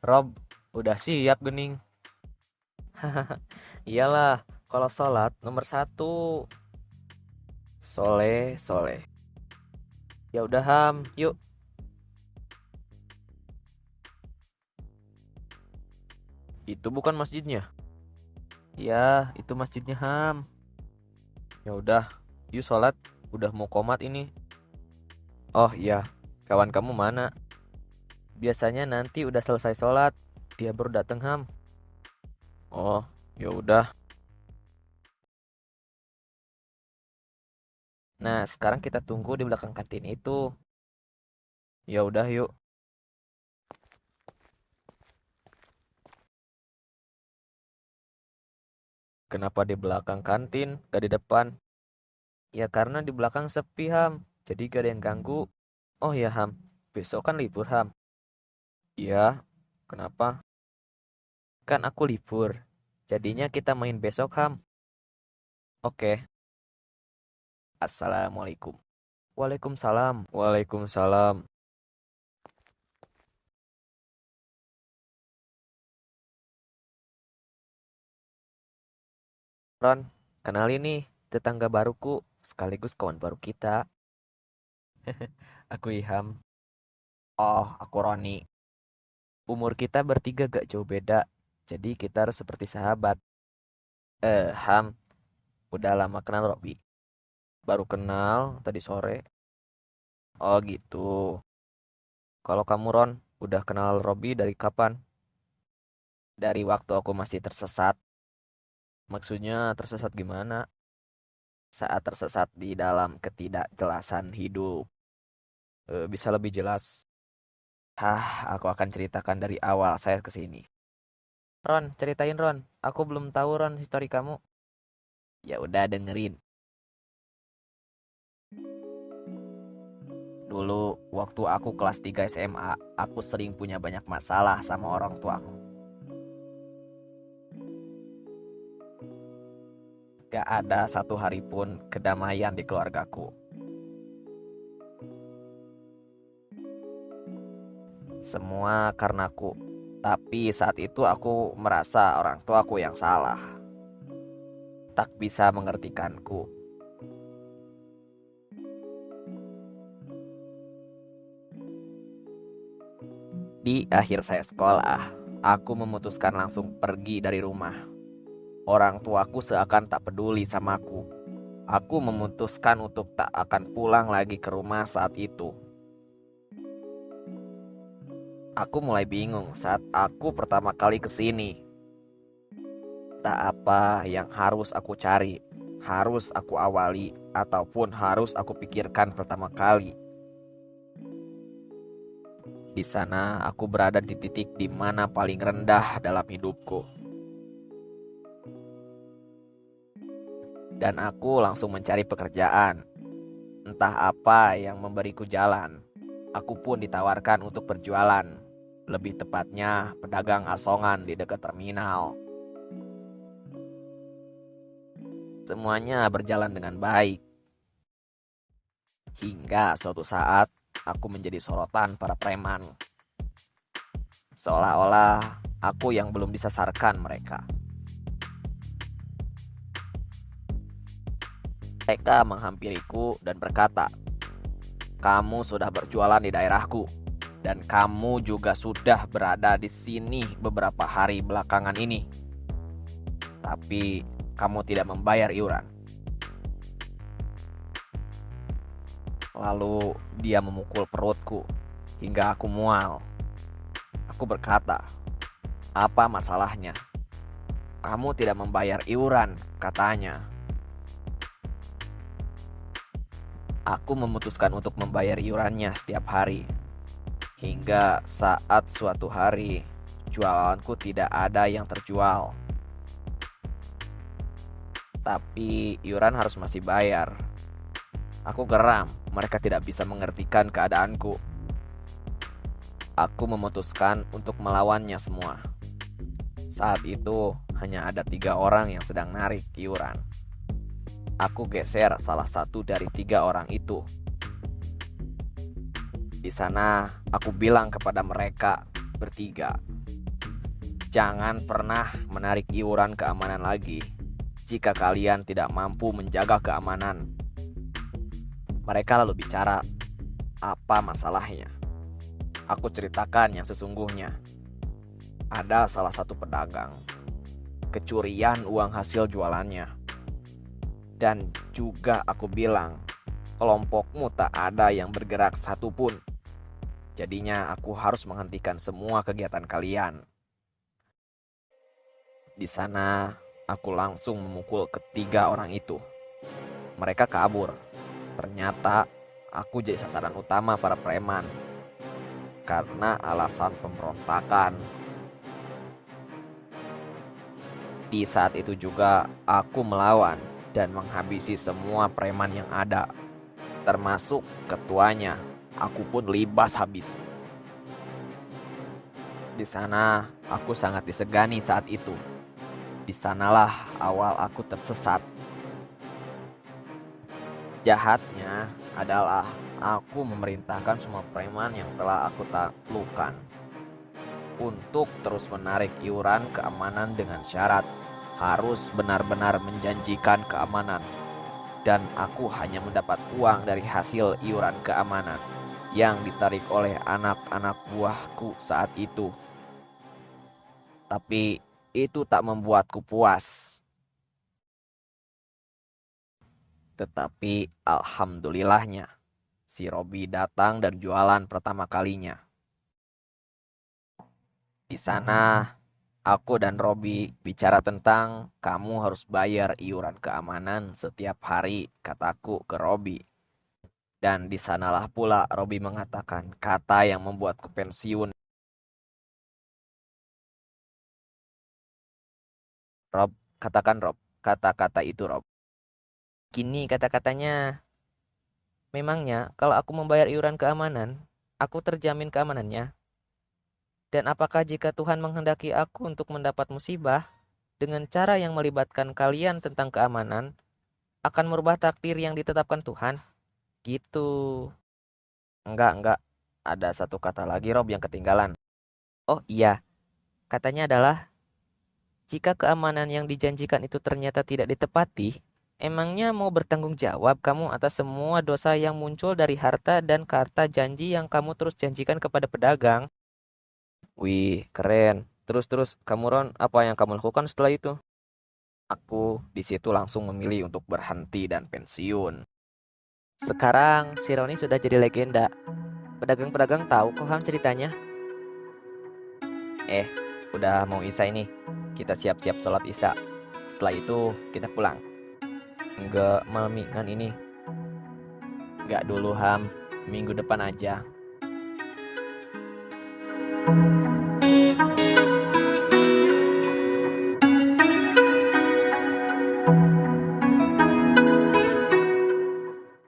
Rob, udah siap gening? Iyalah, kalau sholat nomor satu. Soleh, soleh. Ya udah Ham, yuk. Itu bukan masjidnya. Ya, itu masjidnya Ham. Ya udah, yuk sholat. Udah mau komat ini. Oh iya, kawan kamu mana? Biasanya nanti udah selesai sholat, dia baru datang Ham. Oh, ya udah. Nah, sekarang kita tunggu di belakang kantin itu. Ya udah, yuk. Kenapa di belakang kantin, gak di depan? Ya karena di belakang sepi Ham, jadi gak ada yang ganggu. Oh ya Ham, besok kan libur Ham. Iya, kenapa? Kan aku libur. Jadinya kita main besok Ham. Oke, Assalamualaikum. Waalaikumsalam. Waalaikumsalam. Ron, kenalin nih tetangga baruku, sekaligus kawan baru kita. Aku Iham. Oh, aku Roni. Umur kita bertiga gak jauh beda, jadi kita harus seperti sahabat. Ham, udah lama kenal Robi. Baru kenal tadi sore. Oh gitu. Kalau kamu Ron, udah kenal Robi dari kapan? Dari waktu aku masih tersesat. Maksudnya tersesat gimana? Saat tersesat di dalam ketidakjelasan hidup. Bisa lebih jelas? Aku akan ceritakan dari awal saya ke sini. Ron, ceritain Ron. Aku belum tahu Ron histori kamu. Ya udah dengerin. Dulu waktu aku kelas 3 SMA, aku sering punya banyak masalah sama orang tuaku. Gak ada satu hari pun kedamaian di keluargaku. Semua karena aku. Tapi saat itu aku merasa orang tuaku yang salah. Tak bisa mengertikanku. Di akhir saya sekolah, aku memutuskan langsung pergi dari rumah. Orang tuaku seakan tak peduli sama aku. Aku memutuskan untuk tak akan pulang lagi ke rumah saat itu. Aku mulai bingung saat aku pertama kali ke sini. Tak apa yang harus aku cari, harus aku awali, ataupun harus aku pikirkan pertama kali. Di sana aku berada di titik di mana paling rendah dalam hidupku. Dan aku langsung mencari pekerjaan. Entah apa yang memberiku jalan. Aku pun ditawarkan untuk berjualan. Lebih tepatnya pedagang asongan di dekat terminal. Semuanya berjalan dengan baik. Hingga suatu saat aku menjadi sorotan para preman. Seolah-olah aku yang belum disasarkan mereka. Mereka menghampiriku dan berkata, "Kamu sudah berjualan di daerahku dan kamu juga sudah berada di sini beberapa hari belakangan ini. Tapi kamu tidak membayar iuran." Lalu dia memukul perutku hingga aku mual. Aku berkata, "Apa masalahnya? Kamu tidak membayar iuran," katanya. Aku memutuskan untuk membayar iurannya setiap hari. Hingga saat suatu hari, jualanku tidak ada yang terjual. Tapi iuran harus masih bayar. Aku geram, mereka tidak bisa mengertikan keadaanku. Aku memutuskan untuk melawannya semua. Saat itu hanya ada 3 orang yang sedang narik iuran. Aku geser salah satu dari 3 orang itu. Di sana aku bilang kepada mereka bertiga, jangan pernah menarik iuran keamanan lagi jika kalian tidak mampu menjaga keamanan. Mereka lalu bicara, apa masalahnya? Aku ceritakan yang sesungguhnya. Ada salah satu pedagang, kecurian uang hasil jualannya. Dan juga aku bilang, kelompokmu tak ada yang bergerak satupun. Jadinya aku harus menghentikan semua kegiatan kalian. Di sana aku langsung memukul ketiga orang itu. Mereka kabur. Ternyata aku jadi sasaran utama para preman karena alasan pemberontakan. Di saat itu juga aku melawan dan menghabisi semua preman yang ada, termasuk ketuanya. Aku pun libas habis. Di sana aku sangat disegani saat itu. Di sanalah awal aku tersesat. Jahatnya adalah aku memerintahkan semua preman yang telah aku taklukkan untuk terus menarik iuran keamanan dengan syarat harus benar-benar menjanjikan keamanan. Dan aku hanya mendapat uang dari hasil iuran keamanan yang ditarik oleh anak-anak buahku saat itu. Tapi itu tak membuatku puas. Tetapi alhamdulillahnya, si Robi datang dan jualan pertama kalinya. Di sana aku dan Robi bicara tentang kamu harus bayar iuran keamanan setiap hari, kataku ke Robi. Dan di sanalah pula Robi mengatakan kata yang membuatku pensiun. Rob, katakan Rob, kata-kata itu Rob. Kini kata-katanya, memangnya kalau aku membayar iuran keamanan, aku terjamin keamanannya? Dan apakah jika Tuhan menghendaki aku untuk mendapat musibah, dengan cara yang melibatkan kalian tentang keamanan, akan merubah takdir yang ditetapkan Tuhan? Gitu. Enggak. Ada satu kata lagi Rob yang ketinggalan. Oh iya, katanya adalah, jika keamanan yang dijanjikan itu ternyata tidak ditepati, emangnya mau bertanggung jawab kamu atas semua dosa yang muncul dari harta dan kata janji yang kamu terus janjikan kepada pedagang? Wih, keren. Terus, kamu Ron, apa yang kamu lakukan setelah itu? Aku di situ langsung memilih untuk berhenti dan pensiun. Sekarang si Roni sudah jadi legenda. Pedagang-pedagang tahu kok Ham ceritanya. Udah mau Isya ini. Kita siap-siap sholat Isya. Setelah itu kita pulang. Enggak mamikan ini. Enggak dulu Ham. Minggu depan aja.